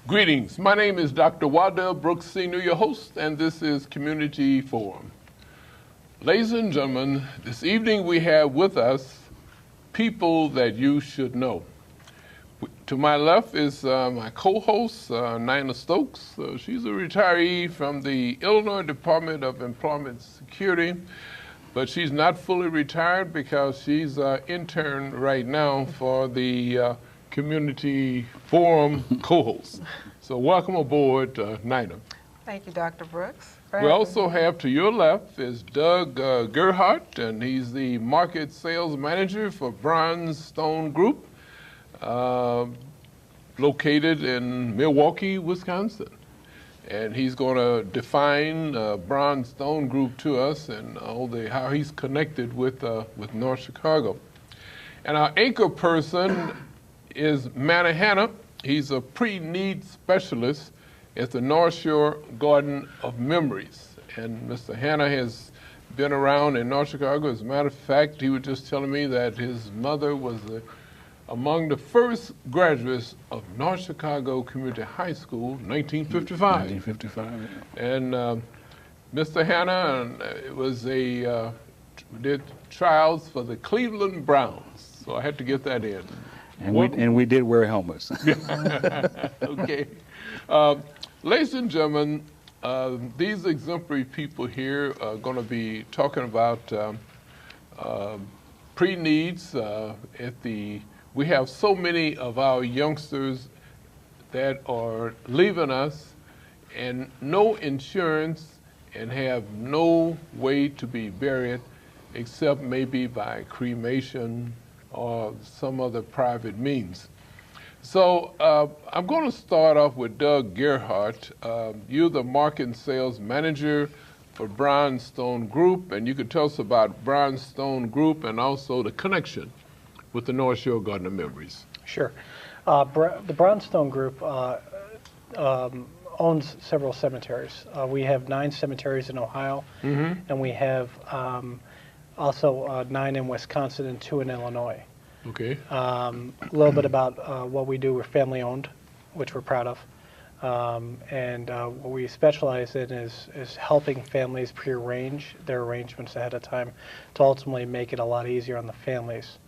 Greetings. My name is Dr. Waddell Brooks Sr., your host, and this is Community Forum. Ladies and gentlemen, this evening we have with us people that you should know. To my left is my co-host, Nina Stokes. She's a retiree from the Illinois Department of Employment Security, but she's not fully retired because she's an intern right now for the Community Forum co-host. So welcome aboard, Nina. Thank you, Dr. Brooks. We also have to your left is Doug Gerhardt, and he's the market sales manager for Bronze Stone Group, located in Milwaukee, Wisconsin. And he's going to define Bronze Stone Group to us and how he's connected with North Chicago. And our anchor person is Manny Hanna. He's a pre-need specialist at the Northshore Garden of Memories. And Mr. Hanna has been around in North Chicago. As a matter of fact, he was just telling me that his mother was among the first graduates of North Chicago Community High School, 1955. 1955. And Mr. Hanna did trials for the Cleveland Browns. So I had to get that in. And we did wear helmets. Okay. Ladies and gentlemen, these exemplary people here are going to be talking about pre-needs. We have so many of our youngsters that are leaving us and no insurance and have no way to be buried except maybe by cremation or some other private means. So I'm going to start off with Doug Gerhardt. You're the market and sales manager for Bronze Stone Group, and you could tell us about Bronze Stone Group and also the connection with the North Shore Garden of Memories. Sure. The Bronze Stone Group owns several cemeteries. We have 9 cemeteries in Ohio, and we have also 9 in Wisconsin and 2 in Illinois. Okay. A little bit about what we do. We're family owned, which we're proud of. And what we specialize in is helping families prearrange their arrangements ahead of time to ultimately make it a lot easier on the families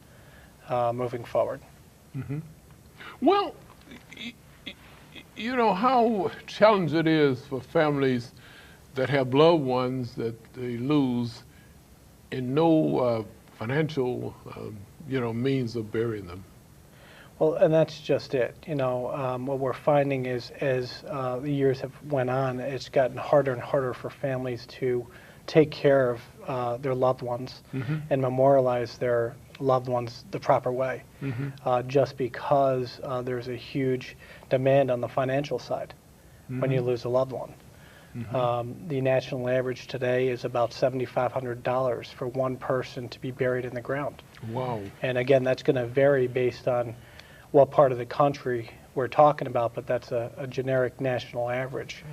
moving forward. Well, you know how challenging it is for families that have loved ones that they lose and no financial means of burying them. Well, and that's just it. What we're finding is as the years have went on, it's gotten harder and harder for families to take care of their loved ones and memorialize their loved ones the proper way, just because there's a huge demand on the financial side when you lose a loved one. The national average today is about $7,500 for one person to be buried in the ground. Wow. And again, that's going to vary based on what part of the country we're talking about, but that's a generic national average.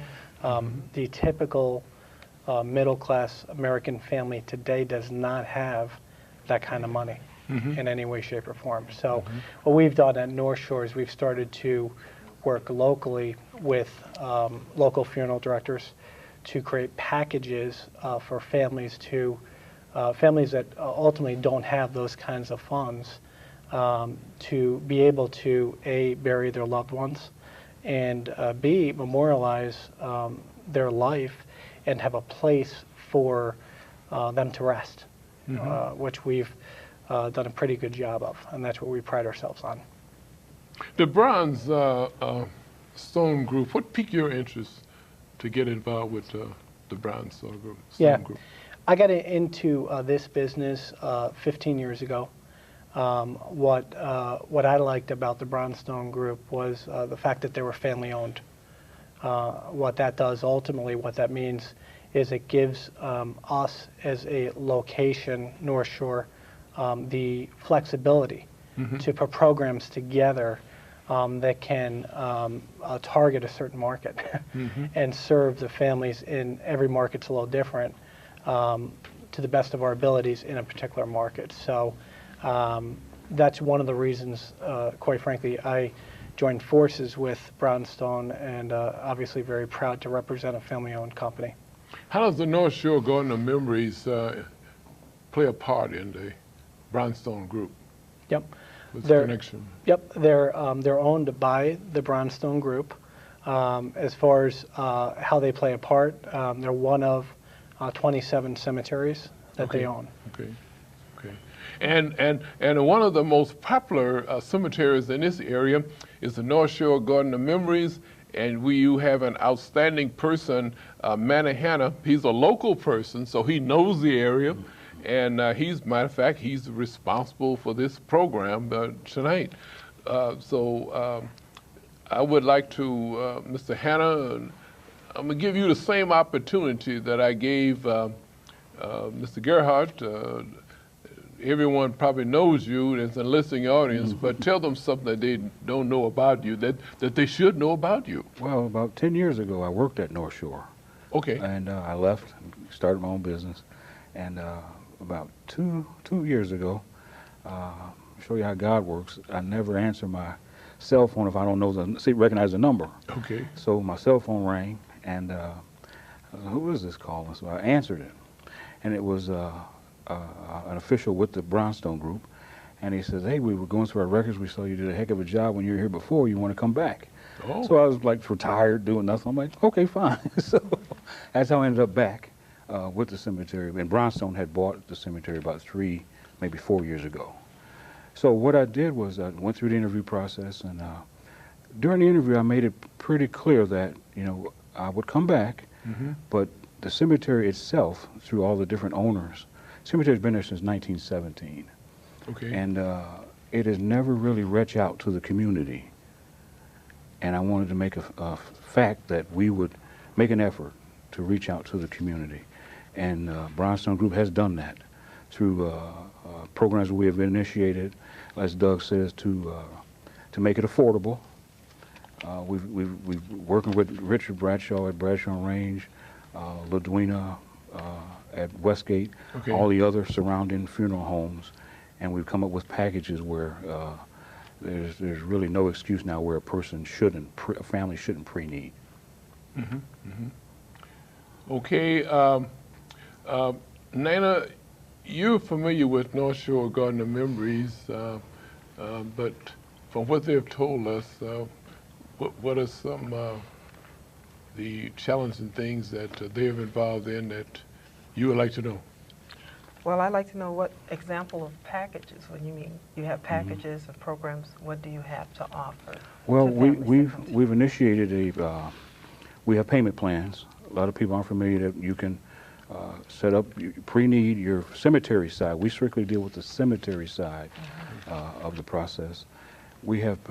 The typical middle-class American family today does not have that kind of money in any way, shape, or form. So what we've done at North Shore is we've started to work locally with local funeral directors to create packages for families that ultimately don't have those kinds of funds to be able to A, bury their loved ones, and B, memorialize their life and have a place for them to rest, which we've done a pretty good job of, and that's what we pride ourselves on. The Bronze Stone Group, what piqued your interest to get involved with the Bronze Stone Group? I got into this business 15 years ago. What I liked about the Bronze Stone Group was the fact that they were family owned. What that does ultimately, what that means is it gives us as a location, North Shore, the flexibility to put programs together that can target a certain market and serve the families in every market's a little different to the best of our abilities in a particular market. So that's one of the reasons, quite frankly, I joined forces with Brownstone, and obviously very proud to represent a family-owned company. How does the North Shore Garden of Memories play a part in the Brownstone Group? Yep. What's the They're- connection? Yep, they're owned by the Brownstone Group. As far as how they play a part, they're one of 27 cemeteries that they own. Okay, okay. And one of the most popular cemeteries in this area is the North Shore Garden of Memories, and you have an outstanding person, Manny Hanna. He's a local person, so he knows the area, and matter of fact, he's responsible for this program tonight. I would like to, Mr. Hanna, I'm gonna give you the same opportunity that I gave Mr. Gerhardt. Everyone probably knows you that's in the listening audience, but tell them something that they don't know about you, that they should know about you. Well, about 10 years ago, I worked at North Shore. Okay. And I left, started my own business. And about two years ago, show you how God works, I never answer my cell phone if I don't know recognize the number. Okay. So my cell phone rang, and who is this calling? So I answered it, and it was an official with the Brownstone Group, and he says, "Hey, we were going through our records. We saw you did a heck of a job when you were here before. You want to come back?" Oh. So I was like retired, doing nothing. I'm like, okay, fine. So that's how I ended up back with the cemetery. And Brownstone had bought the cemetery about 3, maybe 4 years ago. So what I did was I went through the interview process, and during the interview I made it pretty clear that, I would come back, but the cemetery itself, through all the different owners, cemetery's been there since 1917. Okay. And it has never really reached out to the community. And I wanted to make a fact that we would make an effort to reach out to the community. And Brownstone Group has done that through programs we have initiated, as Doug says, to make it affordable. We've working with Richard Bradshaw at Bradshaw Range, LaDuina at Westgate, Okay. all the other surrounding funeral homes, and we've come up with packages where there's really no excuse now where a family shouldn't pre-need. Okay. Nana, you're familiar with North Shore Garden of Memories, but from what they've told us, what are some the challenging things that they're involved in that you would like to know? Well, I'd like to know what example of packages, when you mean you have packages and programs, what do you have to offer? Well, to families that come to you? we've initiated we have payment plans. A lot of people aren't familiar that you can set up, pre-need your cemetery side. We strictly deal with the cemetery side of the process. We have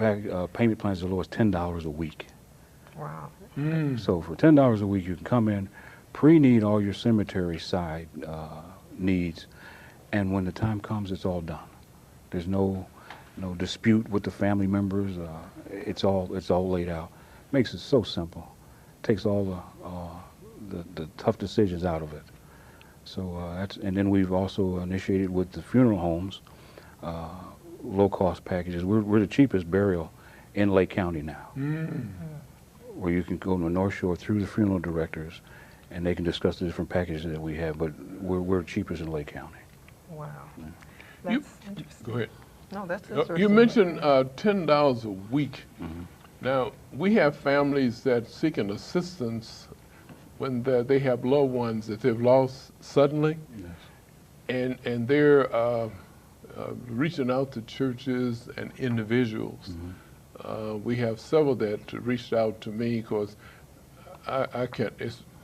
payment plans as low as $10 a week. Wow. So for $10 a week, you can come in, pre-need all your cemetery side needs, and when the time comes, it's all done. There's no dispute with the family members. It's all laid out. Makes it so simple. Takes all the tough decisions out of it. So and then we've also initiated with the funeral homes low-cost packages. We're the cheapest burial in Lake County now, where you can go to the North Shore through the funeral directors, and they can discuss the different packages that we have. But we're cheapest in Lake County. Wow. You- That's interesting. Go ahead. No, that's interesting. You mentioned $10 a week. Now, we have families that seeking assistance when they have loved ones that they've lost suddenly, and they're reaching out to churches and individuals. We have several that reached out to me because I can't.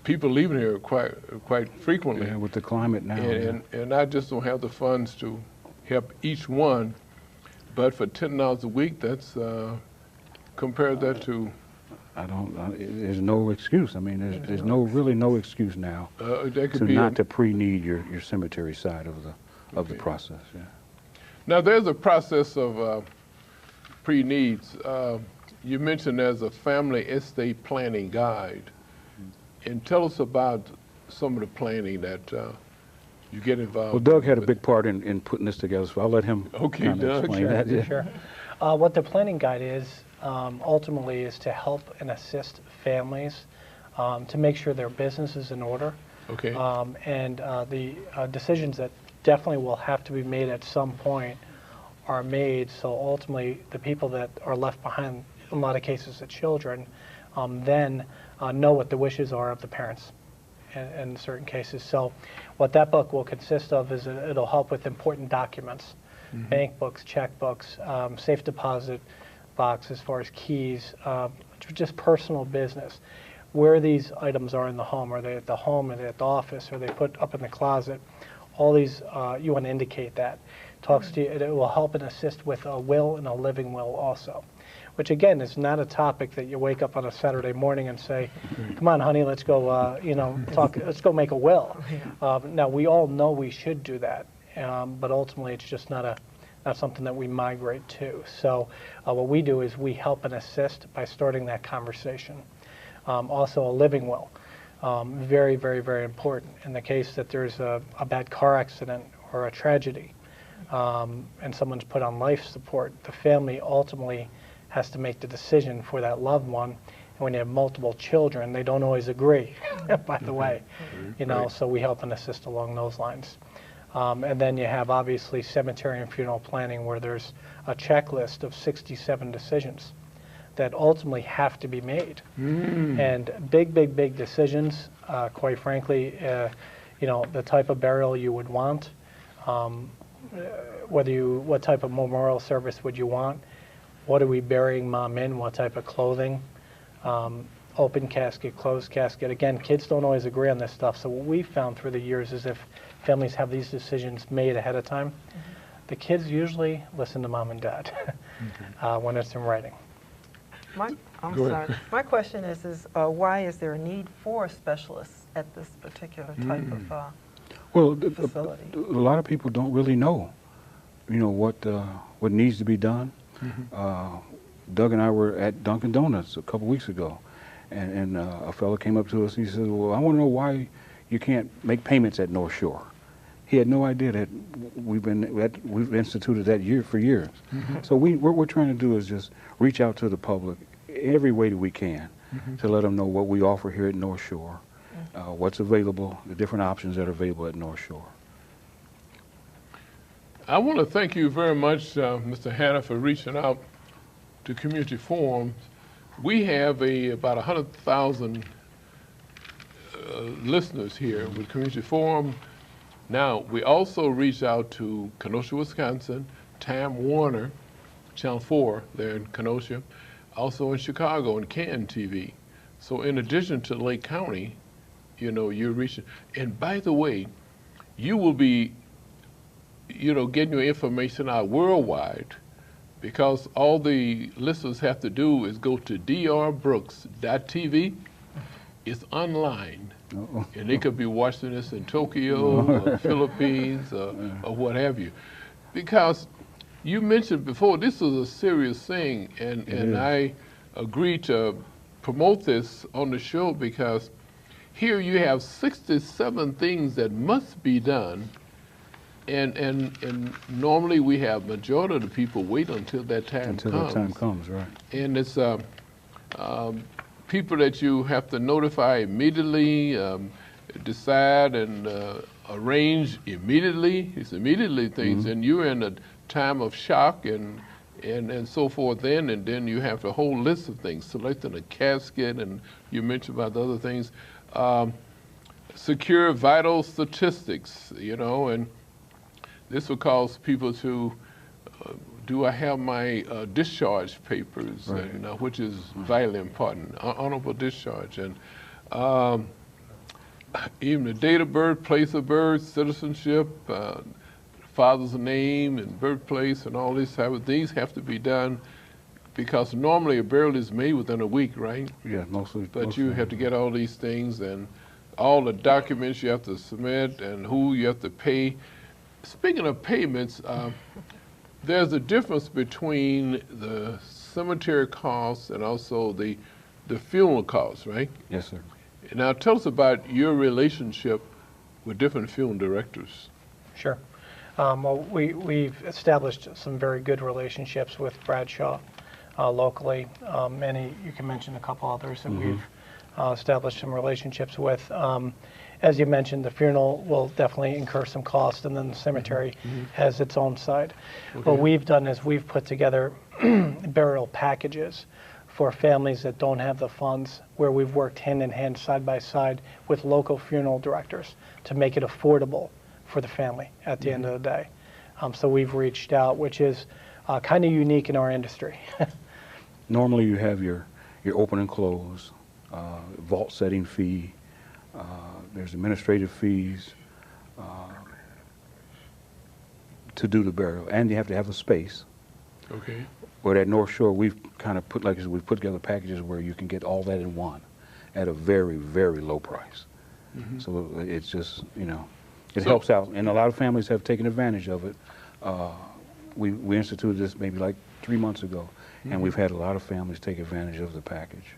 People leaving here quite frequently. Yeah, with the climate now. And I just don't have the funds to help each one. But for $10 a week, that's compare that to. There's no excuse. I mean, there's really no excuse now That could to be not to pre-need your cemetery side of the process. Yeah. Now there's a process of pre-needs. You mentioned there's a family estate planning guide, and tell us about some of the planning that you get involved. Well, Doug had a with. big part in putting this together, so I'll let him Okay, kind of Doug. explain that. Yeah. Sure. What the planning guide is ultimately is to help and assist families to make sure their business is in order. Okay. And the decisions that definitely will have to be made at some point are made, so ultimately the people that are left behind, in a lot of cases the children, then know what the wishes are of the parents in certain cases. So what that book will consist of is it'll help with important documents, bank books, checkbooks, safe deposit box as far as keys, just personal business. Where these items are in the home, are they at the home, are they at the office, are they put up in the closet? All these, you want to indicate that. Talks to you, it will help and assist with a will and a living will also, which again is not a topic that you wake up on a Saturday morning and say, come on honey, let's go, talk, let's go make a will. Now we all know we should do that, but ultimately it's just not something that we migrate to. So what we do is we help and assist by starting that conversation. Also a living will, very, very, very important. In the case that there's a bad car accident or a tragedy, and someone's put on life support, the family ultimately has to make the decision for that loved one. And when you have multiple children, they don't always agree, by the way, so we help and assist along those lines. And then you have obviously cemetery and funeral planning, where there's a checklist of 67 decisions that ultimately have to be made. And big, big, big decisions, quite frankly, the type of burial you would want, what type of memorial service would you want, what are we burying mom in, what type of clothing, open casket, closed casket. Again, kids don't always agree on this stuff, so what we've found through the years is if families have these decisions made ahead of time, the kids usually listen to mom and dad when it's in writing. I'm sorry. My question is why is there a need for specialists at this particular type of facility? A lot of people don't really know, what needs to be done. Doug and I were at Dunkin' Donuts a couple weeks ago, and a fellow came up to us and he said, "Well, I want to know why you can't make payments at Northshore." He had no idea that we've instituted that for years. So what we're trying to do is just reach out to the public every way that we can to let them know what we offer here at Northshore, what's available, the different options that are available at Northshore. I want to thank you very much, Mr. Hanna, for reaching out to community forums. We have about 100,000 listeners here with community forum. Now, we also reach out to Kenosha, Wisconsin, Time Warner, Channel 4 there in Kenosha, also in Chicago and Can TV. So in addition to Lake County, you're reaching. And by the way, you will be, getting your information out worldwide, because all the listeners have to do is go to drbrooks.tv. It's online. And they could be watching this in Tokyo or Philippines or what have you. Because you mentioned before, this is a serious thing, and I agreed to promote this on the show because here you have 67 things that must be done, and normally we have majority of the people wait until that time comes. Until that time comes, right. And it's people that you have to notify immediately, decide and arrange immediately. It's immediately things, and you're in a time of shock and so forth then, and then you have a whole list of things, selecting a casket, and you mentioned about the other things. Secure vital statistics, and this will cause people to do I have my discharge papers, right. Which is vitally important, honorable discharge, and even the date of birth, place of birth, citizenship, father's name and birthplace, and all these type of things have to be done, because normally a burial is made within a week, right? Yeah, mostly. But you have to get all these things and all the documents you have to submit and who you have to pay. Speaking of payments, there's a difference between the cemetery costs and also the funeral costs, right? Yes, sir. Now tell us about your relationship with different funeral directors. Sure. Well, we've established some very good relationships with Bradshaw locally. Many, you can mention a couple others that we've established some relationships with. As you mentioned, the funeral will definitely incur some cost, and then the cemetery has its own side. Okay. What we've done is we've put together burial packages for families that don't have the funds, where we've worked hand in hand, side by side, with local funeral directors to make it affordable for the family at the end of the day. So we've reached out, which is kind of unique in our industry. Normally you have your open and close, vault setting fee, there's administrative fees to do the burial, and you have to have a space. Okay. But at North Shore, we've kind of put, like I said, we've put together packages where you can get all that in one at a very, very low price. So it's just, you know, it helps out, and a lot of families have taken advantage of it. We instituted this maybe like 3 months ago, and we've had a lot of families take advantage of the package.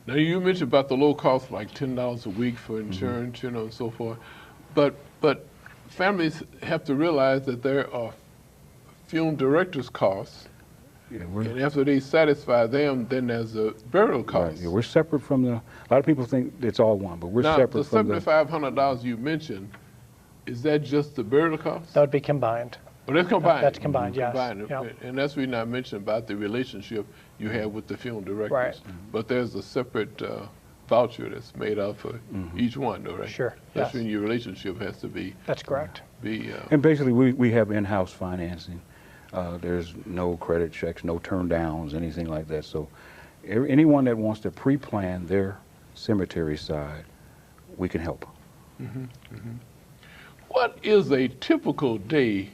Now, you mentioned about the low cost, like $10 a week for insurance, you know, and so forth. But families have to realize that there are funeral directors' costs, Yeah, and after they satisfy them, then there's a burial cost. right, yeah, we're separate from the. A lot of people think it's all one, but we're Now, separate the from the. $7,500 you mentioned, is that just the burial cost? That would be combined. Well, that's combined. That's combined, yes. Combined. Yeah. And that's the reason I mentioned about the relationship you have with the funeral directors. Right. But there's a separate voucher that's made out for each one, though, right? Sure, That's yes. when your relationship has to be. That's correct. And basically, we have in-house financing. There's no credit checks, no turn downs, anything like that. So anyone that wants to pre-plan their cemetery side, we can help. What is a typical day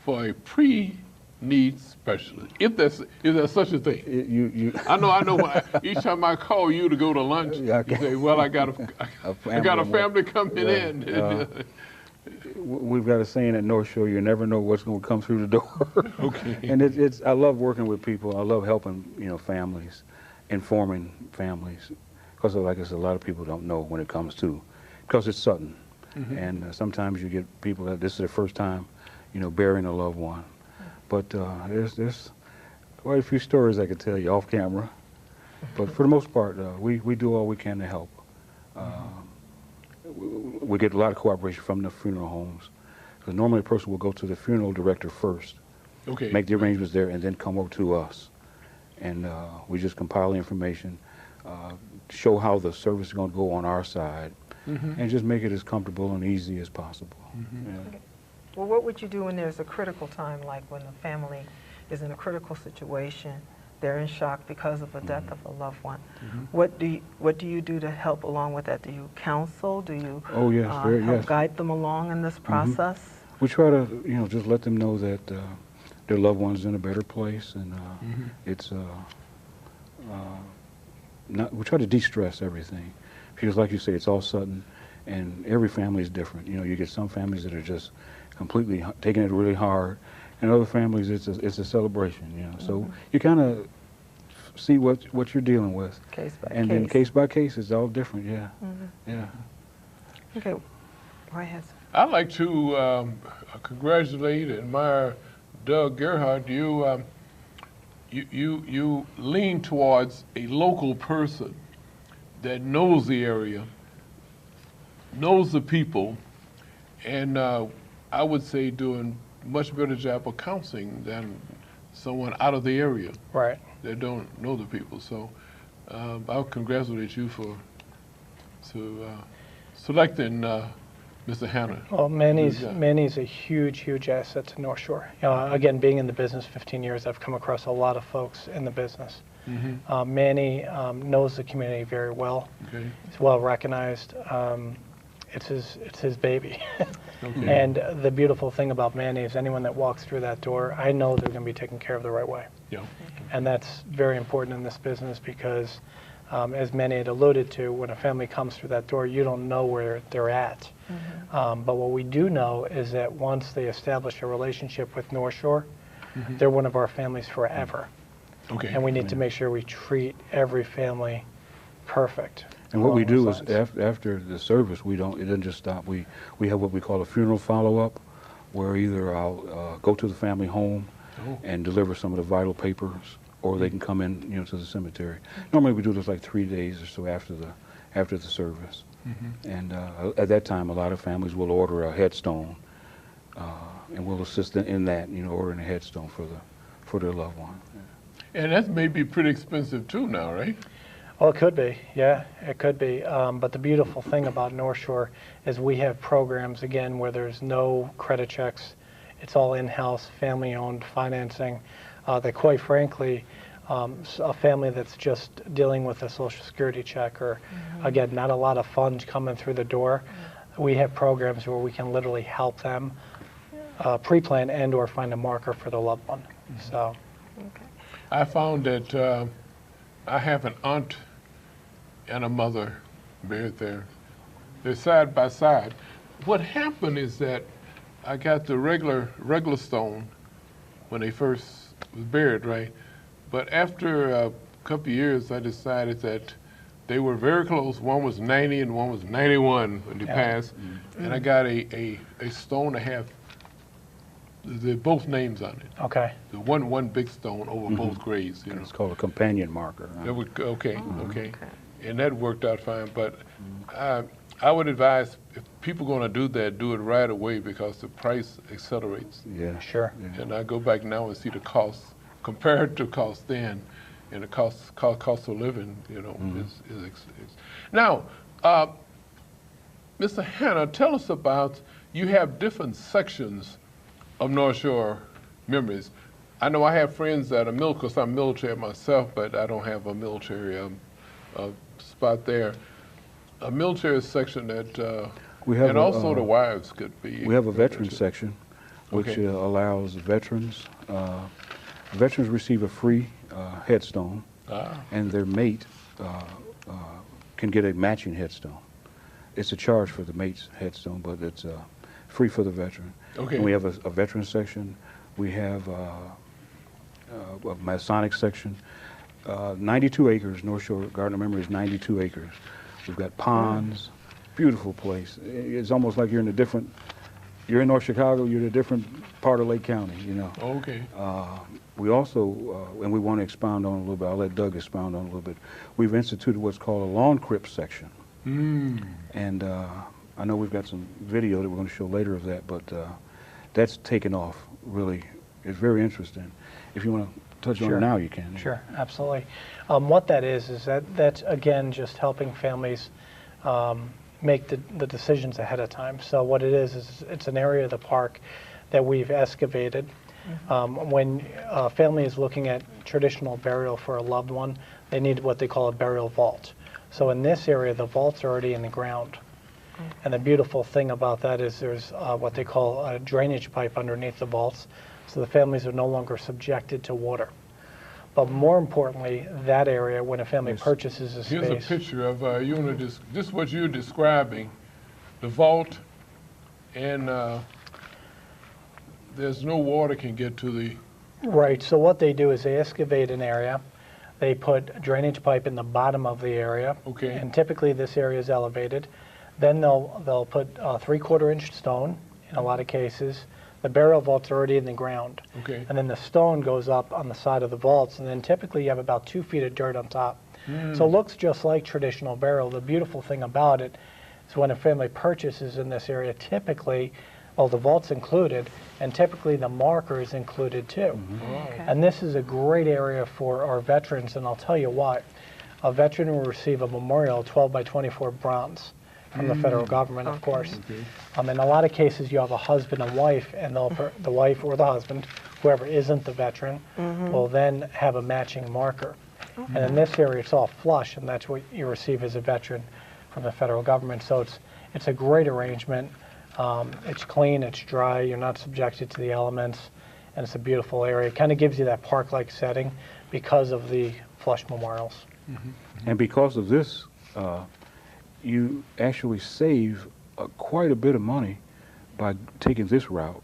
for a pre-need specialist, if there's such a thing? I know. Each time I call you to go to lunch, Yeah, you say, "Well, I got a family coming Right. in." We've got a saying at North Shore: you never know what's going to come through the door. Okay. And I love working with people. I love helping, you know, families, informing families, because like I said, a lot of people don't know when it comes to, because it's sudden, and sometimes you get people that this is their first time, you know, burying a loved one. But there's quite a few stories I could tell you off camera. But for the most part, we do all we can to help. We get a lot of cooperation from the funeral homes, because normally a person will go to the funeral director first, Okay. make the arrangements there, and then come over to us. And we just compile the information, show how the service is going to go on our side, and just make it as comfortable and easy as possible. Yeah. Well, what would you do when there's a critical time, like when the family is in a critical situation, they're in shock because of a death of a loved one? What do you do to help along with that? Do you counsel? Do you Oh, yes, help guide them along in this process? We try to, you know, just let them know that their loved one's in a better place, and it's we try to de-stress everything, because like you say, it's all sudden, and every family is different. You know, you get some families that are just completely taking it really hard, and other families it's a celebration. You know, so you kind of see what you're dealing with, Case by and case. then case by case, it's all different. Yeah, yeah. Okay, go ahead. I'd like to congratulate and admire Doug Gerhardt. You lean towards a local person that knows the area, knows the people, and I would say doing much better job of counseling than someone out of the area Right. that don't know the people. So I'll congratulate you for selecting Mr. Hanna. Well, Manny's a huge asset to North Shore. Again, being in the business 15 years, I've come across a lot of folks in the business. Manny knows the community very well. Okay. He's well recognized. It's his baby. Okay. And the beautiful thing about Manny is anyone that walks through that door, I know they're going to be taken care of the right way. Yeah. And that's very important in this business, because as Manny had alluded to, when a family comes through that door, you don't know where they're at. But what we do know is that once they establish a relationship with North Shore, they're one of our families forever. Okay. And we need to make sure we treat every family perfect. And what we along do those is lines. after the service, it doesn't just stop. We have what we call a funeral follow-up, where either I'll go to the family home and deliver some of the vital papers, or they can come in, you know, to the cemetery. Normally we do this like 3 days or so after the service. And at that time, a lot of families will order a headstone, and we'll assist in that, you know, ordering a headstone for their loved one. And that may be pretty expensive too now, right? Well, it could be, yeah, it could be. But the beautiful thing about North Shore is we have programs, again, where there's no credit checks. It's all in-house, family-owned financing that, quite frankly, a family that's just dealing with a Social Security check or, again, not a lot of funds coming through the door, we have programs where we can literally help them pre-plan and or find a marker for the loved one. So, I found that I have an aunt and a mother buried there. They're side by side. What happened is that I got the regular stone when they first was buried, right? But after a couple of years, I decided that they were very close. One was 90 and one was 91 when they passed. And I got a stone that have both names on it. okay. The one big stone over both graves. You know. It's called a companion marker. That would, okay. And that worked out fine. But I would advise if people going to do that, do it right away because the price accelerates. Yeah. Sure. Yeah. And I go back now and see the cost compared to cost then, and the cost of living, you know, is now. Mr. Hanna, tell us about, you have different sections of North Shore memories. I know I have friends that are military, because I'm military myself, but I don't have a military spot there. A military section that, We have and also the wives could be. We have a veteran section, which Okay. allows veterans. Veterans receive a free headstone, and their mate can get a matching headstone. It's a charge for the mate's headstone, but it's free for the veteran. Okay. And we have a veteran section. We have a Masonic section. 92 acres. North Shore Garden of Memory is 92 acres. We've got ponds. Beautiful place. It's almost like you're in a different. You're in North Chicago. You're in a different part of Lake County. You know. Okay. We also, and we want to expound on it a little bit. I'll let Doug expound on it a little bit. We've instituted what's called a lawn crypt section. And I know we've got some video that we're going to show later of that, but that's taken off really. It's very interesting. If you want to touch on it now, you can. Sure, absolutely. What that is that's, again, just helping families make the decisions ahead of time. So what it is it's an area of the park that we've excavated. When a family is looking at traditional burial for a loved one, they need what they call a burial vault. So in this area, the vault's already in the ground. And the beautiful thing about that is there's what they call a drainage pipe underneath the vaults, so the families are no longer subjected to water. But more importantly, that area, when a family purchases a space... Here's a picture of, this is what you're describing, the vault, and there's no water can get to the... Right, so what they do is they excavate an area, they put a drainage pipe in the bottom of the area, Okay. and typically this area is elevated. Then they'll put a 3/4 inch stone, in a lot of cases. The burial vault's already in the ground. Okay. And then the stone goes up on the side of the vaults, and then typically you have about 2 feet of dirt on top. So it looks just like traditional burial. The beautiful thing about it is when a family purchases in this area, typically, well, the vault's included, and typically the marker is included too. And this is a great area for our veterans, and I'll tell you why. A veteran will receive a memorial 12 by 24 bronze from the federal government, of course. In a lot of cases, you have a husband and wife, and the wife or the husband, whoever isn't the veteran, will then have a matching marker. And in this area, it's all flush, and that's what you receive as a veteran from the federal government. So it's a great arrangement. It's clean, it's dry, you're not subjected to the elements, and it's a beautiful area. It kind of gives you that park-like setting because of the flush memorials. And because of this, you actually save quite a bit of money by taking this route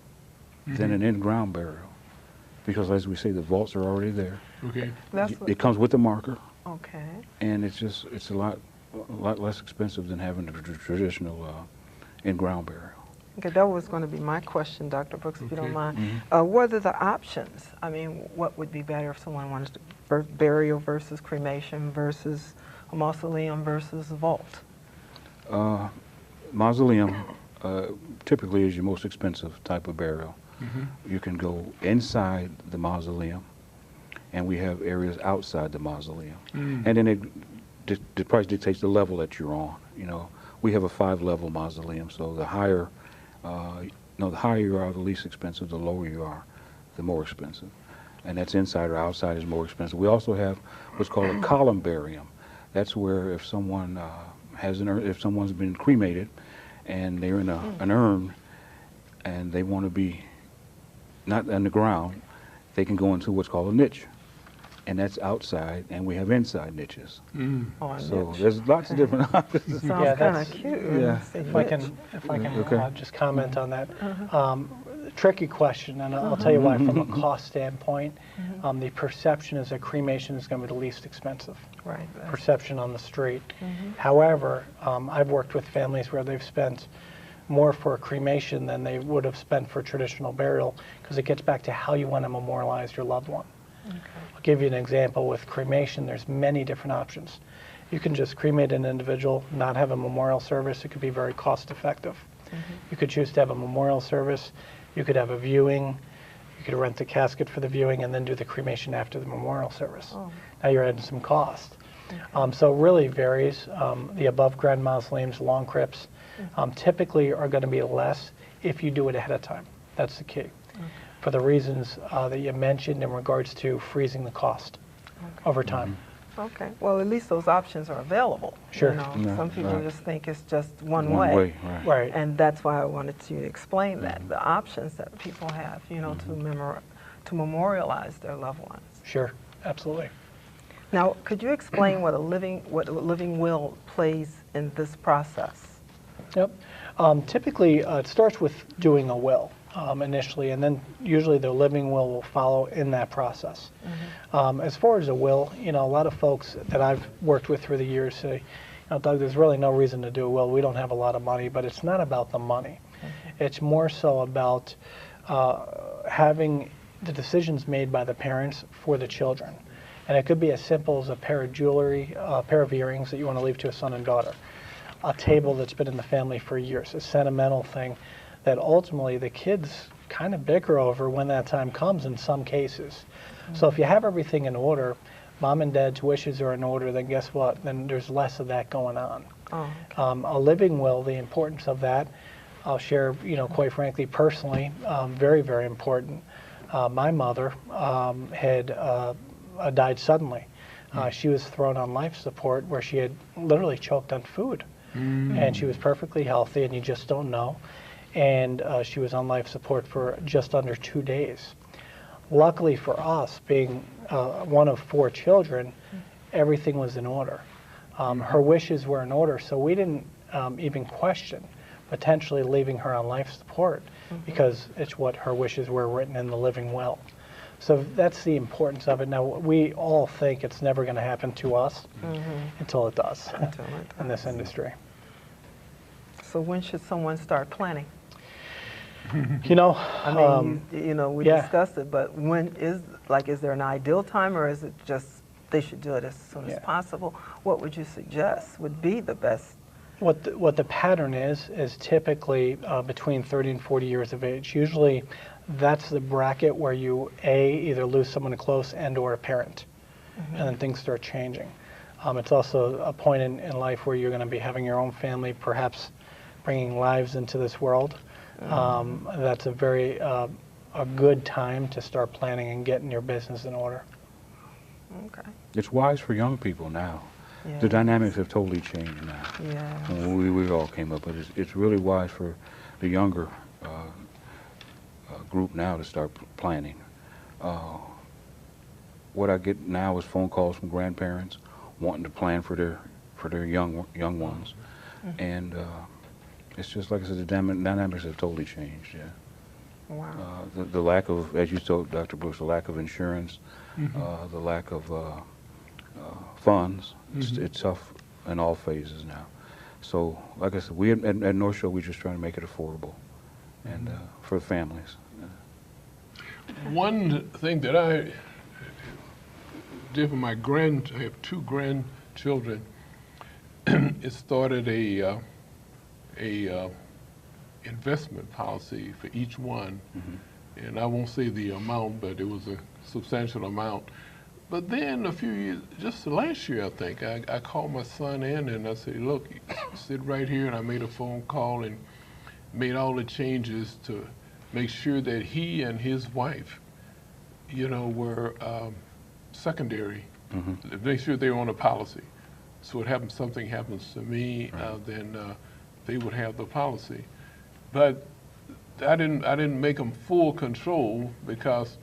than an in-ground burial. Because as we say, the vaults are already there. Okay. It comes with the marker, Okay. and it's a lot less expensive than having a traditional in-ground burial. Okay, that was going to be my question, Dr. Brooks, if you don't Okay. mind. What are the options? I mean, what would be better if someone wanted to burial versus cremation versus a mausoleum versus a vault? Mausoleum typically is your most expensive type of burial. You can go inside the mausoleum, and we have areas outside the mausoleum. And then the price dictates the level that you're on. You know, we have a 5-level mausoleum, so the higher, the higher you are, the least expensive. The lower you are, the more expensive. And that's inside or outside is more expensive. We also have what's called a columbarium. That's where if someone if someone's been cremated, and they're in an urn, and they want to be not on the ground, they can go into what's called a niche. And that's outside, and we have inside niches. Oh, a So niche. there's lots of different options. Sounds Yeah, kind that's- of cute. Yeah. If I can Okay. just comment on that. Tricky question, and I'll tell you why. From a cost standpoint, the perception is that cremation is going to be the least expensive. Right. Perception on the street. However, I've worked with families where they've spent more for a cremation than they would have spent for traditional burial, because it gets back to how you want to memorialize your loved one. I'll give you an example. With cremation, there's many different options. You can just cremate an individual, not have a memorial service. It could be very cost effective. You could choose to have a memorial service. You could have a viewing. You could rent the casket for the viewing and then do the cremation after the memorial service. Now you're adding some cost. So it really varies. The above ground mausoleums, long crypts, typically are going to be less if you do it ahead of time. That's the key. For the reasons that you mentioned in regards to freezing the cost over time. Okay. Well, at least those options are available. Sure. You know, Yeah, some people right. just think it's just one One way. way, right. Right. And that's why I wanted to explain that, the options that people have, you know, to memorialize their loved ones. Sure. Absolutely. Now, could you explain what a living will plays in this process? Yep. Typically, it starts with doing a will initially, and then usually the living will follow in that process. As far as a will, you know, a lot of folks that I've worked with through the years say, you know, Doug, there's really no reason to do a will. We don't have a lot of money, but it's not about the money. It's more so about having the decisions made by the parents for the children. And it could be as simple as a pair of jewelry, a pair of earrings that you want to leave to a son and daughter, a table that's been in the family for years, a sentimental thing that ultimately the kids kind of bicker over when that time comes in some cases. So if you have everything in order, mom and dad's wishes are in order, then guess what? Then there's less of that going on. A living will, the importance of that, I'll share, you know, quite frankly, personally, very, very important. My mother had died suddenly. She was thrown on life support where she had literally choked on food. And she was perfectly healthy, and you just don't know. And she was on life support for just under 2 days. Luckily for us, being one of 4 children, everything was in order. Her wishes were in order, so we didn't even question potentially leaving her on life support because it's what her wishes were written in the living will. So that's the importance of it. Now, we all think it's never going to happen to us until it does in this industry. So when should someone start planning? You know, I mean, you know, we yeah. discussed it, but when is there an ideal time, or is it just they should do it as soon as possible? What would you suggest would be the best? what the pattern is typically between 30 and 40 years of age. Usually that's the bracket where you either lose someone close and or a parent, and then things start changing. It's also a point in life where you're going to be having your own family, perhaps bringing lives into this world. That's a very a good time to start planning and getting your business in order. Okay. It's wise for young people now. Yeah. The dynamics have totally changed now. Yeah. When we all came up, but it's really wise for the younger group now to start planning. What I get now is phone calls from grandparents wanting to plan for their young ones, and it's just like I said, the dynamics have totally changed. Yeah. Wow. The lack of, as you told Dr. Brooks, the lack of insurance, the lack of funds. It's tough in all phases now. So, like I said, we at Northshore, we're just trying to make it affordable and for the families. One thing that I did for my I have two grandchildren, it started a investment policy for each one. And I won't say the amount, but it was a substantial amount. But then a few years, just last year, I think, I called my son in and I said, look, sit right here, and I made a phone call and made all the changes to make sure that he and his wife, you know, were secondary, make sure they were on a policy. So what happens, something happens to me, then they would have the policy. But I didn't make them full control, because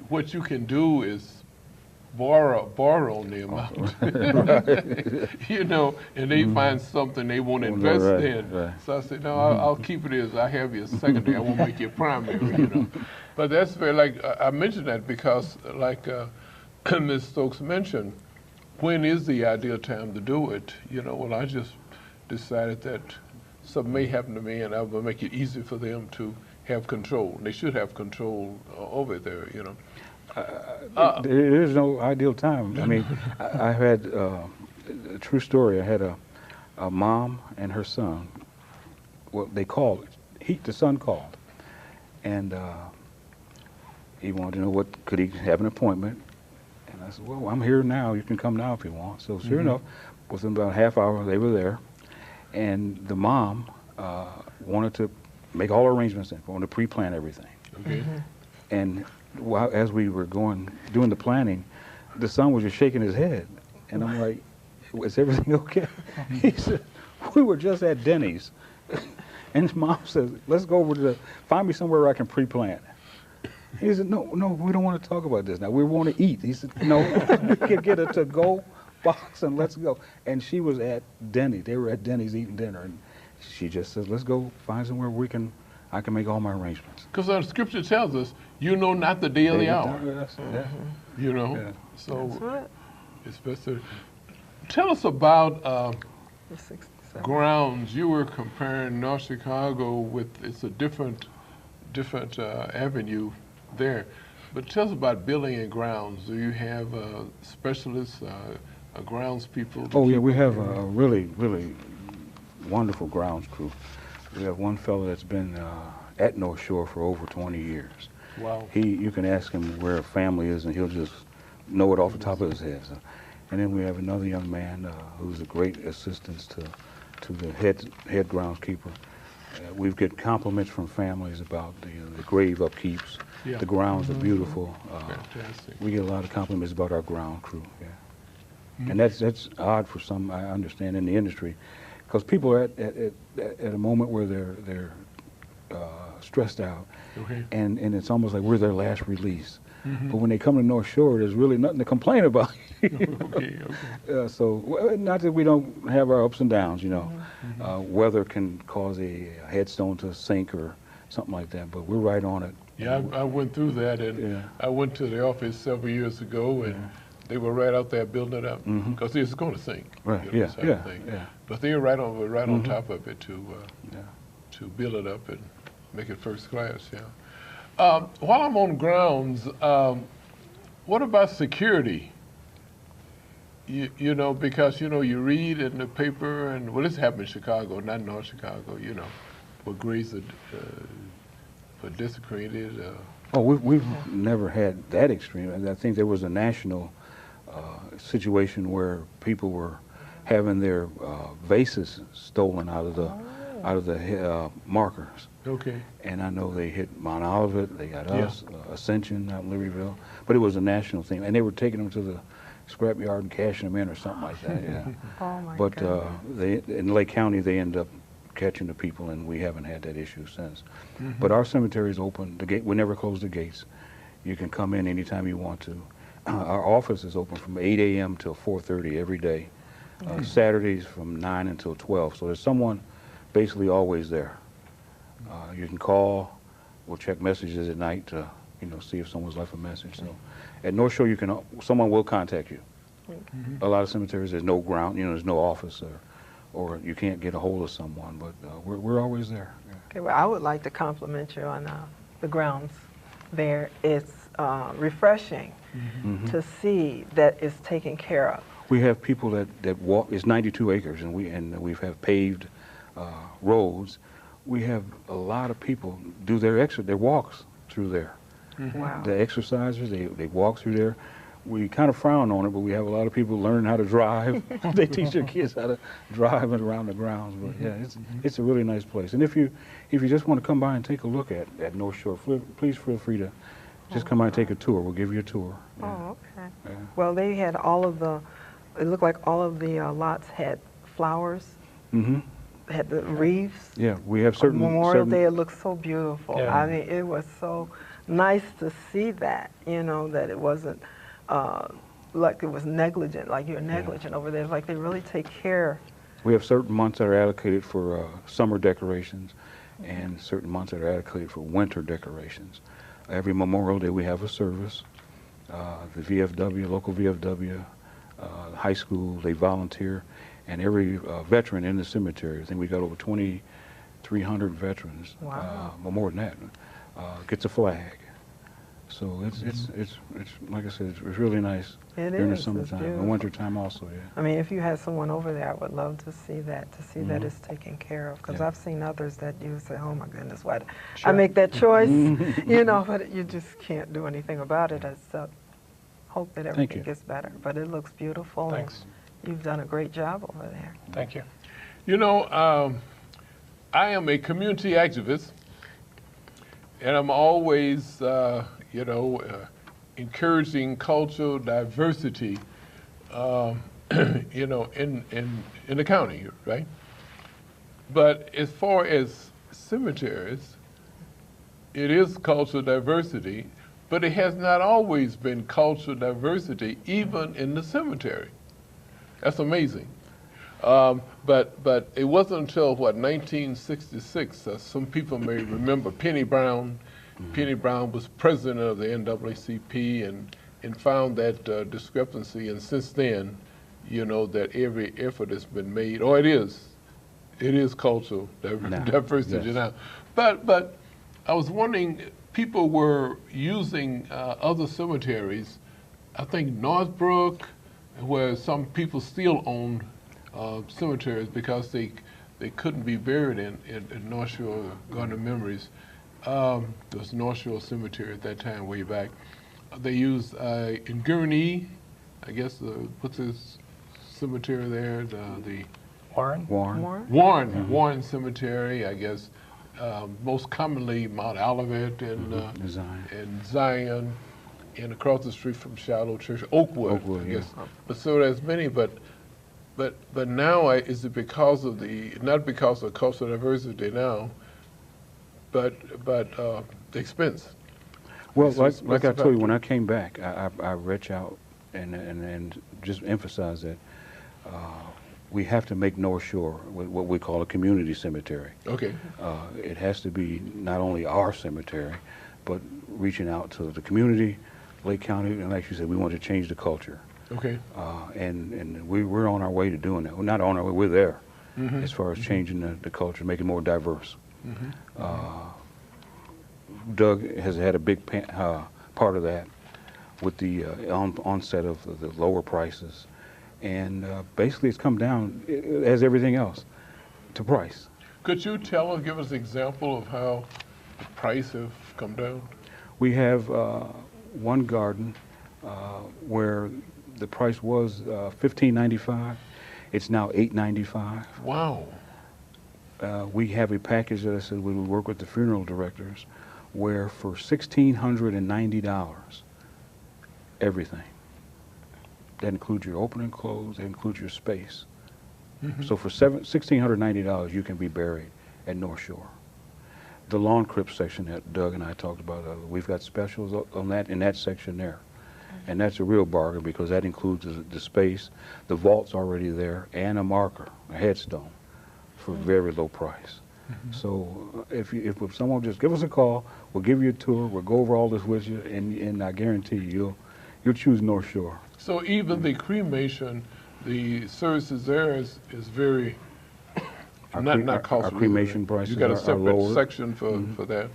what you can do is borrow the amount, you know, and they find something they want to invest in. Right. So I said, no, I'll keep it as I have you as secondary. I won't make you primary, you know. But that's very, like, I mentioned that because, like Ms. Stokes mentioned, when is the ideal time to do it? You know, well, I just decided that something may happen to me, and I will make it easy for them to have control. They should have control over there, you know. There is no ideal time. I mean, I had a true story. I had a mom and her son. Well, they called. The son called, and he wanted to know what could he have an appointment. And I said, well, I'm here now. You can come now if you want. So sure enough, within about a half hour, they were there, and the mom wanted to make all arrangements and wanted to pre-plan everything. Okay. And as we were doing the planning, the son was just shaking his head. And I'm like, is everything okay? He said, we were just at Denny's. And his mom says, let's go over find me somewhere where I can pre-plan. He said, no, we don't want to talk about this now. We want to eat. He said, no, we can get a to-go box and let's go. And she was at Denny's. They were at Denny's eating dinner. And she just says, let's go find somewhere I can make all my arrangements. Because the scripture tells us, you know not the day or the hour. You know, so it's best to tell us about grounds. You were comparing North Chicago with, it's a different avenue there. But tell us about building and grounds. Do you have specialists, grounds people? Oh yeah, we have a really, really wonderful grounds crew. We have one fellow that's been at Northshore for over 20 years. Wow. You can ask him where a family is, and he'll just know it off the top of his head. So, and then we have another young man who's a great assistance to the head groundskeeper. We've get compliments from families about the grave upkeeps. Yeah. The grounds are beautiful. Fantastic. We get a lot of compliments about our ground crew. Yeah. And that's odd for some, I understand, in the industry, because people are at a moment where they're stressed out, and it's almost like we're their last release. But when they come to North Shore, there's really nothing to complain about. So not that we don't have our ups and downs, you know. Weather can cause a headstone to sink or something like that, but we're right on it. Yeah, I went through that, and I went to the office several years ago, and they were right out there building it up, because it's going to sink. Right. You know, But they were right on top of it to build it up and make it first class. Yeah. While I'm on grounds, what about security? You know, because, you know, you read in the paper, and well, this happened in Chicago, not North Chicago, you know, where graves were desecrated. Oh, we've never had that extreme. I think there was a national situation where people were having their vases stolen out of the markers. Okay. And I know they hit Mount Olivet, they got us, Ascension out in Libertyville, but it was a national thing, and they were taking them to the scrapyard and cashing them in or something like that. Yeah. Oh my But goodness. in Lake County, they end up catching the people, and we haven't had that issue since. But our cemetery is open. We never close the gates. You can come in anytime you want to. Our office is open from 8 a.m. till 4:30 every day. Saturdays from 9 until 12. So there's someone basically always there. You can call. We'll check messages at night to, see if someone's left a message. So at North Shore, someone will contact you. A lot of cemeteries, there's no ground, there's no office or you can't get a hold of someone, but we're always there. Yeah. Okay, well, I would like to compliment you on the grounds there. It's refreshing to see that it's taken care of. We have people that walk. It's 92 acres, and we have paved roads. We have a lot of people do their walks through there. Wow. The exercisers, they walk through there. We kind of frown on it, but we have a lot of people learn how to drive. They teach their kids how to drive around the grounds. But yeah, it's a really nice place. And if you just want to come by and take a look at North Shore, please feel free to just come by and take a tour. We'll give you a tour. Yeah. Oh, okay. Yeah. Well, they had all of the, it looked like all of the lots had flowers, had the wreaths. Yeah, we have certain Memorial Day, it looked so beautiful. Yeah. I mean, it was so nice to see that, you know, that it wasn't like it was negligent, like you're negligent over there. It's like they really take care. We have certain months that are allocated for summer decorations and certain months that are allocated for winter decorations. Every Memorial Day we have a service. The VFW, local VFW, high school, they volunteer, and every veteran in the cemetery, I think we got over 2,300 veterans, Wow. more than that, gets a flag. So it's like I said, it's really nice It during the is, it's summertime, beautiful. and wintertime also, yeah. I mean, if you had someone over there, I would love to see that, that it's taken care of. Because Yeah. I've seen others that you say, oh my goodness, why did I Sure. make that choice? You know, but you just can't do anything about it. Except hope that everything you. gets better. But it looks beautiful. and Thanks. You've done a great job over there. Thank you. You know, I am a community activist, and I'm always, encouraging cultural diversity, in the county, right? But as far as cemeteries, it is cultural diversity, but it has not always been cultural diversity, even in the cemetery. That's amazing. But it wasn't until, 1966, some people may remember Penny Brown. Penny Brown was president of the NAACP and found that discrepancy, and since then, that every effort has been made, or it is cultural diversity Yes. now. But I was wondering, people were using other cemeteries, I think Northbrook, where some people still own cemeteries because they couldn't be buried in Northshore Garden of Memories. There was Northshore Cemetery at that time, way back. They used in Gurnee, I guess, what's this cemetery there? The Warren? Warren. Warren Cemetery, I guess. Most commonly Mount Olivet and Zion. and Zion, and across the street from Shiloh Church, Oakwood, I yeah. guess. But so there's many, but now is it because of not because of cultural diversity now, but the expense. Well, What's like I the told you, factor? when I came back, I reached out and just emphasized that we have to make North Shore what we call a community cemetery. Okay. It has to be not only our cemetery, but reaching out to the community, Lake County, and like you said, we want to change the culture. Okay. And we're on our way to doing that. We're not on our way, we're there as far as changing the culture, making it more diverse. Doug has had a big part of that with the onset of the lower prices. And basically it's come down, as everything else, to price. Could you give us an example of how the price have come down? We have one garden where the price was $15.95. It's now $8.95. Wow. We have a package that I said we would work with the funeral directors, where for $1,690, everything. That includes your open and close, that includes your space. So for $1,690, you can be buried at North Shore. The lawn crypt section that Doug and I talked about, we've got specials on that in that section there. And that's a real bargain because that includes the space, the vault's already there, and a marker, a headstone, for very low price. So if someone just give us a call, we'll give you a tour, we'll go over all this with you, and I guarantee you'll choose North Shore. So even the cremation, the services there is very Not cost. Our cremation prices You got a are separate lower. section for that?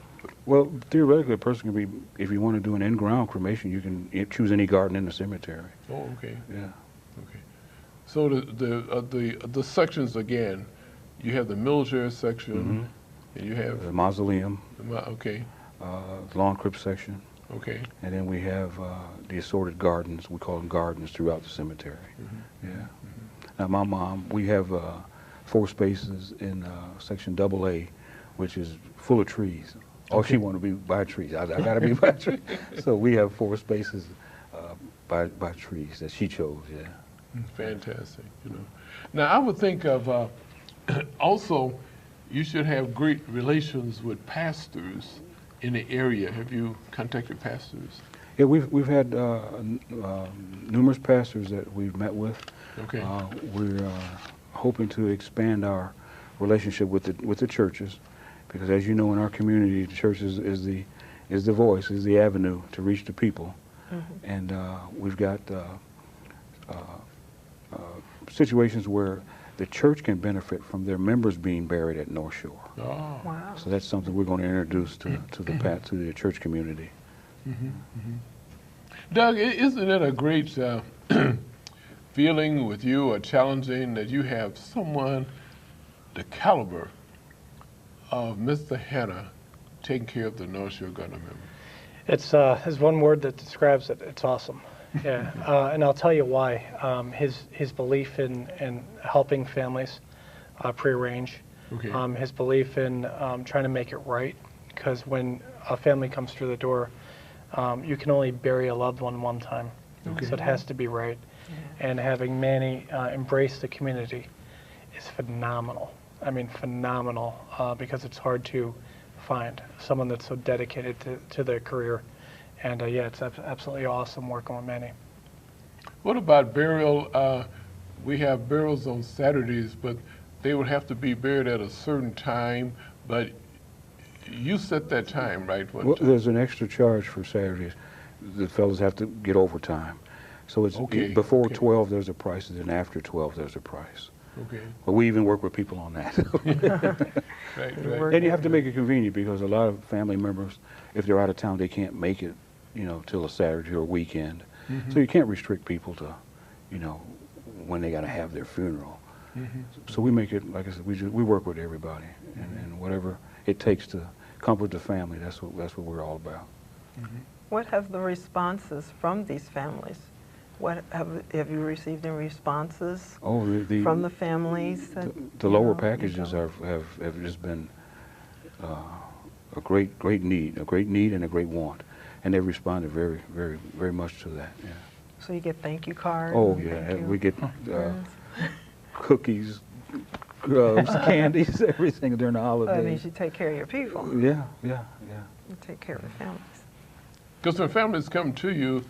Well, theoretically, a person can be, if you want to do an in-ground cremation, you can choose any garden in the cemetery. Oh, okay. Yeah. Okay. So the sections again, you have the military section, and you have The mausoleum, okay, lawn crypt section, okay. and then we have the assorted gardens. We call them gardens throughout the cemetery. Yeah. Now, my mom, we have 4 spaces in section AA, which is full of trees. All she wanted to be by trees. I got to be by trees. So we have 4 spaces by trees that she chose. Yeah. Fantastic. You know. Now I would think of also, you should have great relations with pastors in the area. Have you contacted pastors? Yeah, we've had numerous pastors that we've met with. Okay. We're hoping to expand our relationship with the churches, because as you know, in our community, the church is the voice, is the avenue to reach the people, and we've got situations where the church can benefit from their members being buried at Northshore. Oh. Wow. So that's something we're going to introduce to the church community. Doug, isn't it a great feeling with you, or challenging, that you have someone the caliber of Mr. Hanna taking care of the Northshore Gunner member? It's there's one word that describes it. It's awesome. Yeah, and I'll tell you why. His belief in helping families prearrange. Okay. His belief in trying to make it right, because when a family comes through the door, you can only bury a loved one one time, so it has to be right. And having Manny embrace the community is phenomenal. I mean, phenomenal, because it's hard to find someone that's so dedicated to their career. And yeah, it's absolutely awesome working with Manny. What about burial? We have burials on Saturdays, but they would have to be buried at a certain time, but you set that time, right? Well, there's an extra charge for Saturdays. The fellows have to get overtime. So it's before 12 there's a price, and then after 12 there's a price. Okay. But we even work with people on that. Right. And you have to make it convenient, because a lot of family members, if they're out of town, they can't make it, till a Saturday or a weekend. So you can't restrict people to, when they got to have their funeral. So we make it, like I said, we work with everybody, and whatever it takes to comfort the family, that's what we're all about. What have the responses from these families? What have you received in responses from the families? The lower packages have just been a great need and a great want, and they've responded very, very, very much to that. Yeah. So you get thank you cards? Oh yeah, we get cookies, gloves, candies, everything during the holidays. That means you take care of your people. Yeah. You take care of the families. Because when families come to you,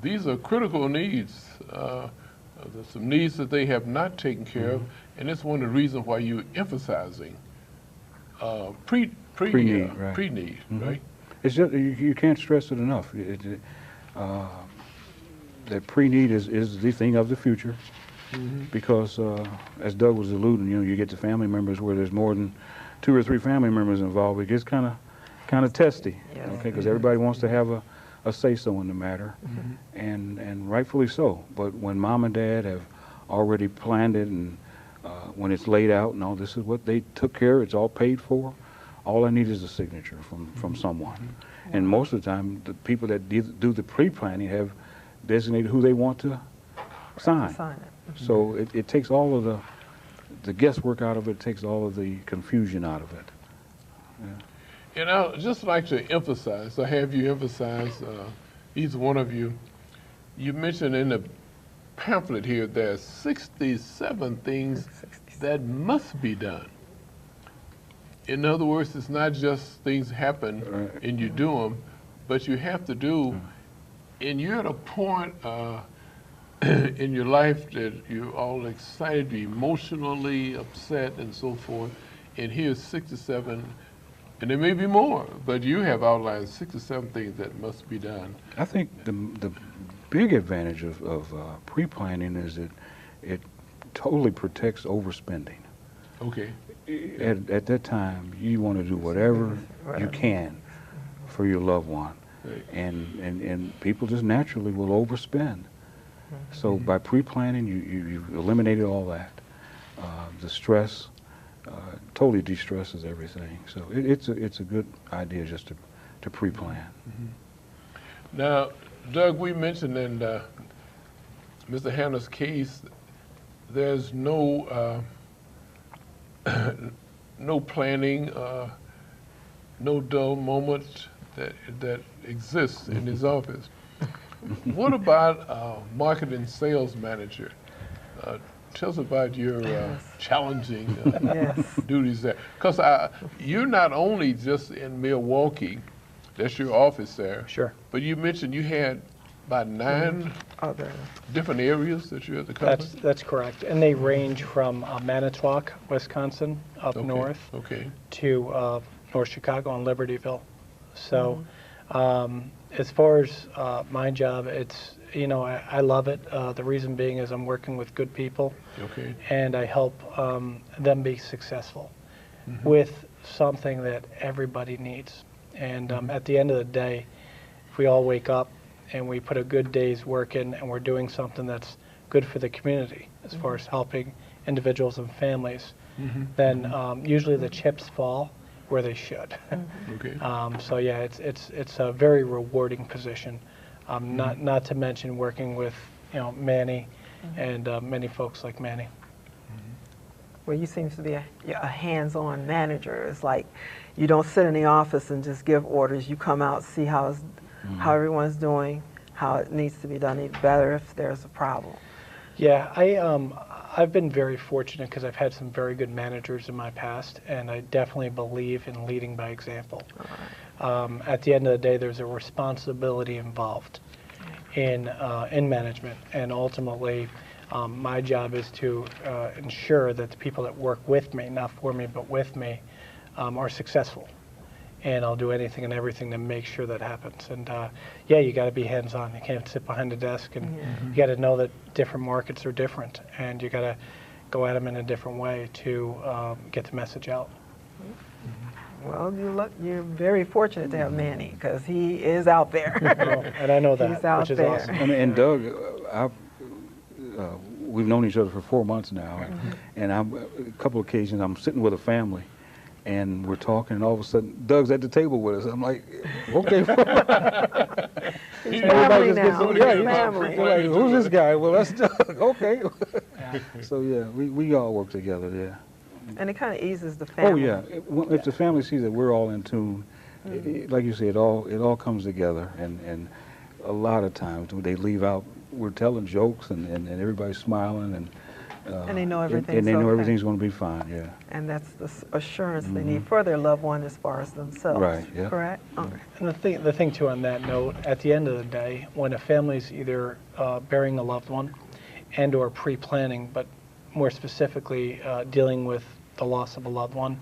these are critical needs. There's some needs that they have not taken care of, and it's one of the reasons why you're emphasizing pre-need, right? It's just, you can't stress it enough. That pre-need is the thing of the future, because as Doug was alluding, you get to family members where there's more than 2 or 3 family members involved. It gets kind of testy, okay? Because everybody wants to have a say-so in the matter, and rightfully so. But when mom and dad have already planned it, and when it's laid out, no, this is what they took care of, it's all paid for, all I need is a signature from someone. And most of the time, the people that do the pre-planning have designated who they want to sign. So it takes all of the guesswork out of it, takes all of the confusion out of it. Yeah. And I'd just like to emphasize, or have you emphasize, each one of you, you mentioned in the pamphlet here, there's 67 things that must be done. In other words, it's not just things happen and you do them, but you have to do, and you're at a point in your life that you're all excited, you're emotionally upset and so forth, and here's 67. And there may be more, but you have outlined 67 things that must be done. I think the big advantage of pre-planning is that it totally protects overspending. Okay. At that time, you want to do whatever you can for your loved one. Right. And people just naturally will overspend. So by pre-planning, you've eliminated all that. The stress totally de-stresses everything. So it's a good idea just to pre-plan. Now, Doug, we mentioned in Mr. Hanna's case, there's no no planning, no dull moment that exists in his office. What about marketing sales manager? Tell us about your challenging duties there. Because you're not only just in Milwaukee, that's your office there. Sure. But you mentioned you had about 9 Other. different areas that you had to cover? That's correct. And they range from Manitowoc, Wisconsin, up north, Okay. to North Chicago and Libertyville. So as far as my job, it's, I love it. The reason being is I'm working with good people, Okay. and I help them be successful with something that everybody needs. And at the end of the day, if we all wake up and we put a good day's work in and we're doing something that's good for the community as far as helping individuals and families, then usually the chips fall where they should. Okay. So yeah, it's a very rewarding position. Not to mention working with Manny and many folks like Manny. Well, you seem to be a hands-on manager. It's like you don't sit in the office and just give orders. You come out, see how everyone's doing, how it needs to be done even better if there's a problem. Yeah, I've been very fortunate because I've had some very good managers in my past, and I definitely believe in leading by example. At the end of the day, there's a responsibility involved in management, and ultimately, my job is to ensure that the people that work with me, not for me, but with me, are successful. And I'll do anything and everything to make sure that happens. And yeah, you got to be hands-on. You can't sit behind a desk, and you got to know that different markets are different, and you got to go at them in a different way to get the message out. Well, you're very fortunate to have Manny because he is out there. And I know that, He's out which is there. awesome. And Doug, we've known each other for 4 months now, and a couple of occasions I'm sitting with a family, and we're talking, and all of a sudden, Doug's at the table with us. I'm like, okay. He's family now. Yeah, He's family. They're like, who's this guy? Well, that's Doug. Okay. So yeah, we all work together. Yeah. And it kind of eases the family. Oh yeah. If the family sees that we're all in tune, like you said, it all comes together, and a lot of times when they leave out, we're telling jokes, and everybody's smiling, and they know everything's and they know okay. everything's going to be fine. Yeah. And that's the assurance they need for their loved one as far as themselves. Right. Yeah. Correct? Okay. And the thing too on that note, at the end of the day, when a family's either burying a loved one and or pre-planning, but more specifically dealing with the loss of a loved one,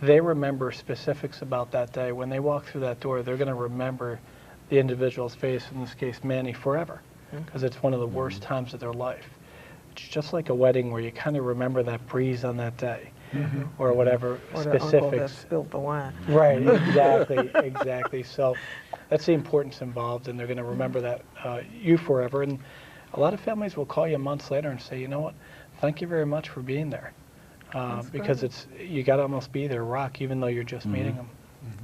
they remember specifics about that day. When they walk through that door, they're going to remember the individual's face, in this case Manny, forever, because it's one of the worst times of their life. It's just like a wedding where you kind of remember that breeze on that day, or whatever Or the uncle that specifics. spilled the wine. Right, exactly, exactly. So that's the importance involved, and they're going to remember that you forever. And a lot of families will call you months later and say, you know what, thank you very much for being there. Because you got to almost be their rock, even though you're just meeting them.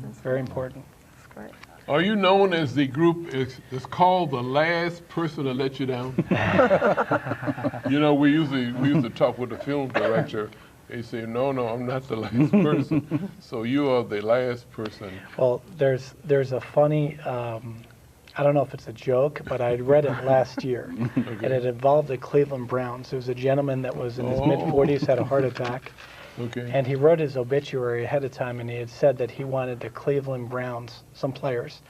It's very important. That's great. Are you known as the group it's called the last person to let you down? We used to talk with the film director. They say, no, I'm not the last person. So you are the last person. Well, there's a funny, I don't know if it's a joke, but I read it last year, and it involved the Cleveland Browns. There was a gentleman that was in his mid-40s, had a heart attack, and he wrote his obituary ahead of time, and he had said that he wanted the Cleveland Browns, some players,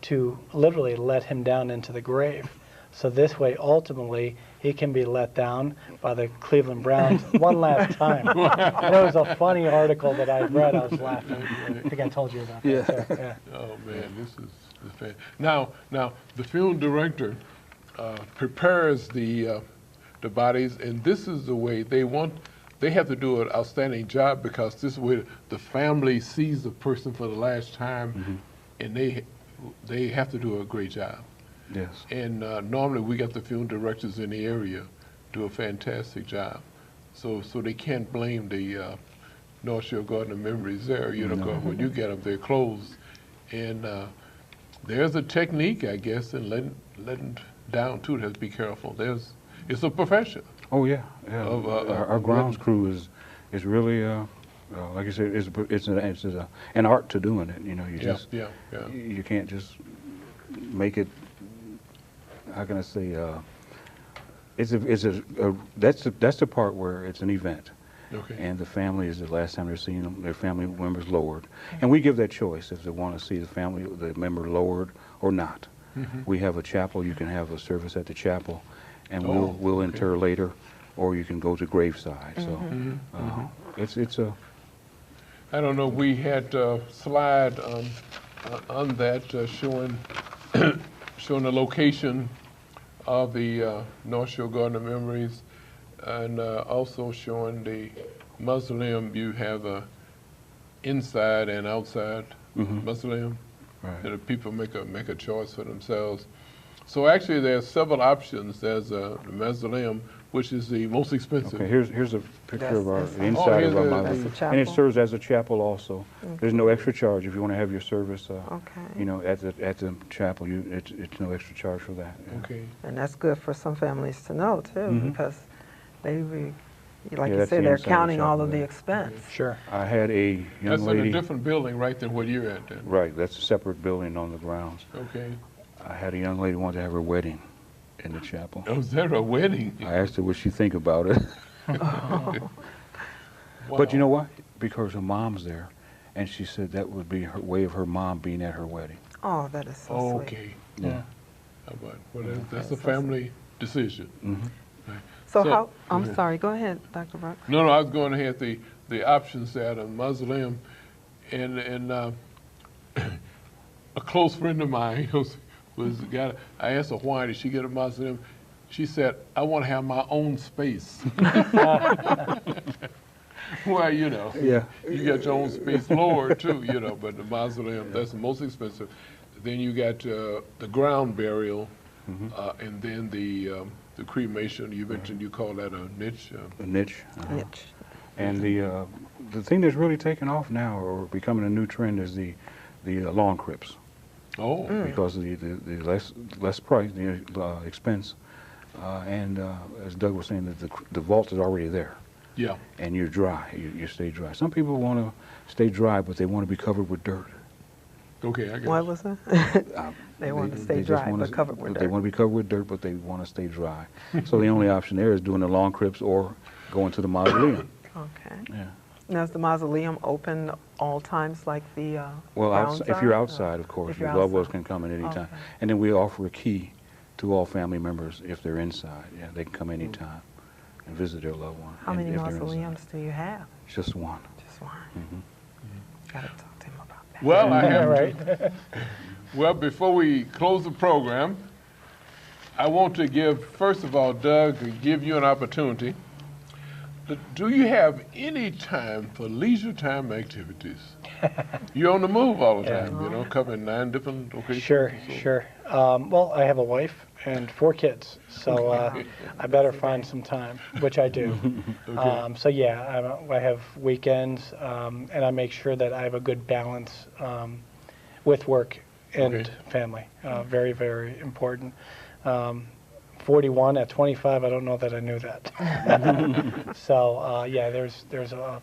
to literally let him down into the grave. So this way, ultimately, he can be let down by the Cleveland Browns one last time. And it was a funny article that I read. I was laughing. I think I told you about that. So, yeah. Oh man, this is fan. Now the film director prepares the bodies, and this is the way they want they have to do an outstanding job because this is where the family sees the person for the last time, and they have to do a great job. Yes. And normally we got the funeral directors in the area do a fantastic job. So they can't blame the Northshore Garden of Memories there, you know, 'cause when you get them, they're closed. And there's a technique, I guess, in letting down too. Has to be careful. It's a profession. Oh yeah, yeah. Of, our grounds crew is really like I said, it's an art to doing it. You know, you can't just make it. How can I say? That's the part where it's an event. Okay. And the family is the last time they're seeing them, their family members lowered. And we give that choice if they want to see the member lowered or not. We have a chapel, you can have a service at the chapel, and we'll inter later, or you can go to graveside. So it's a... I don't know, we had a slide on that showing showing the location of the Northshore Garden of Memories, and also showing the mausoleum. You have a inside and outside mausoleum. Right. That people make a choice for themselves. So actually, there's several options. There's the mausoleum, which is the most expensive. Okay, here's a picture of the inside of our mausoleum, and it serves as a chapel also. There's no extra charge if you want to have your service. You know, at the chapel, it's no extra charge for that. Yeah. Okay. And that's good for some families to know too, because they, like you that's said, the they're inside counting chapel, all of the yeah. expense. Sure. I had a young That's lady. in a different building right than where you're at then. Right, that's a separate building on the grounds. Okay. I had a young lady wanted to have her wedding in the chapel. Oh, is there a wedding? I asked her what she think about it. Wow. But you know what? Because her mom's there, and she said that would be her way of her mom being at her wedding. Oh, that is so sweet. Okay. Yeah. How about, well, that's a family decision. Right. So how, I'm sorry, go ahead, Dr. Brooks. No, I was going ahead the options at a mausoleum, and a close friend of mine I asked her why did she get a mausoleum. She said, I want to have my own space. Well, you know, you got your own space lower too, you know, but the mausoleum, that's the most expensive. Then you got the ground burial, and then the cremation. You mentioned you call that a niche. A niche. Niche. And the thing that's really taken off now, or becoming a new trend, is the lawn crypts. Oh. Because of the less price, the expense, and as Doug was saying, that the vault is already there. Yeah. And you're dry. You stay dry. Some people want to stay dry, but they want to be covered with dirt. Okay, I guess. What was that? They want to stay dry, but covered with dirt. They want to be covered with dirt, but they want to stay dry. So the only option there is doing the lawn crypts or going to the mausoleum. Okay. Yeah. Now, is the mausoleum open all times like the Well, if you're are? outside, of course, If your you're loved ones outside. can come at any time. Okay. And then we offer a key to all family members if they're inside. Yeah, they can come anytime and visit their loved one. How many if they're mausoleums inside. do you have? Just one. Just one. Got to talk to him about that. Well, I have Right. Well, before we close the program, I want to give, first of all, Doug, give you an opportunity. Do you have any time for leisure time activities? You're on the move all the time, you know, covering 9 different locations. Sure, sure. Well, I have a wife and 4 kids, so I better find some time, which I do. So yeah, I have weekends, and I make sure that I have a good balance with work and family. Very, very important. 41 at 25, I don't know that I knew that. So yeah, there's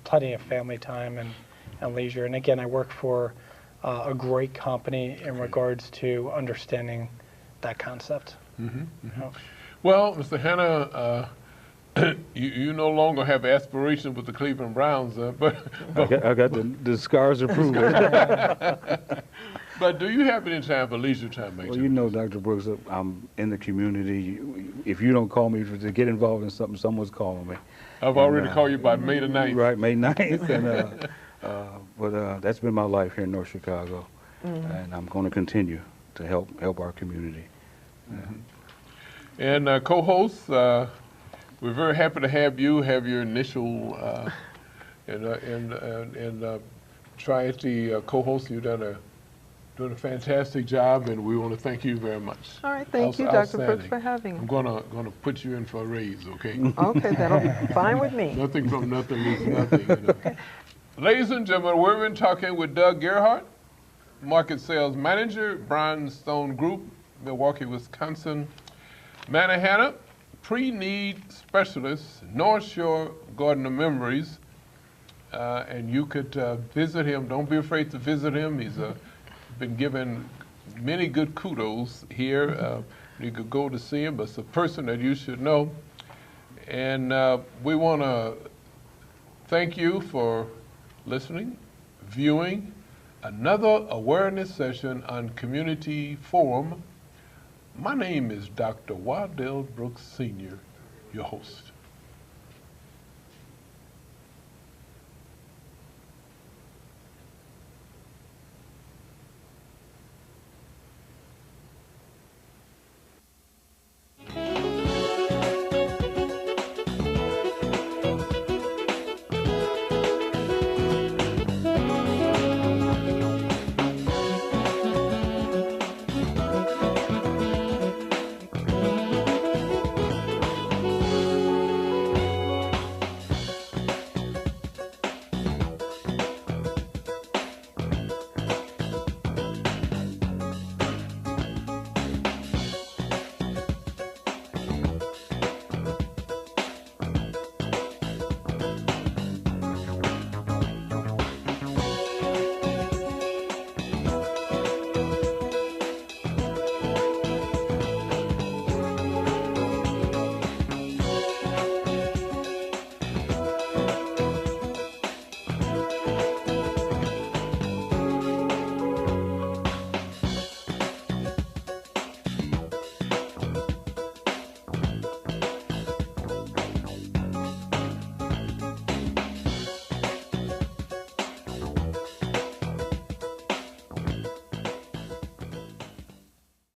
plenty of family time and leisure. And again, I work for a great company in regards to understanding that concept. Well, Mr. Hanna, you no longer have aspirations with the Cleveland Browns, but I got the scars to prove it. but do you have any time for leisure time activities? Well, you know, Dr. Brooks, I'm in the community. If you don't call me to get involved in something, someone's calling me. I've already called you by May the 9th. Right, May 9th. And, but that's been my life here in North Chicago. And I'm going to continue to help our community. And co-host, we're very happy to have you have your initial and Triety co-host. You've doing a fantastic job, and we want to thank you very much. All right, thank you, Dr. Brooks, Outstanding. for having I'm us. gonna put you in for a raise, okay? Okay, that'll be fine with me. Nothing from nothing is nothing. You know. Ladies and gentlemen, we've been talking with Doug Gerhardt, Market Sales Manager, Brownstone Group, Milwaukee, Wisconsin. Mannahanna, Pre-Need Specialist, Northshore Garden of Memories. And you could visit him. Don't be afraid to visit him. He's been given many good kudos here. You could go to see him, but it's a person that you should know. And we want to thank you for listening, viewing another awareness session on Community Forum. My name is Dr. Waddell Brooks Sr., your host.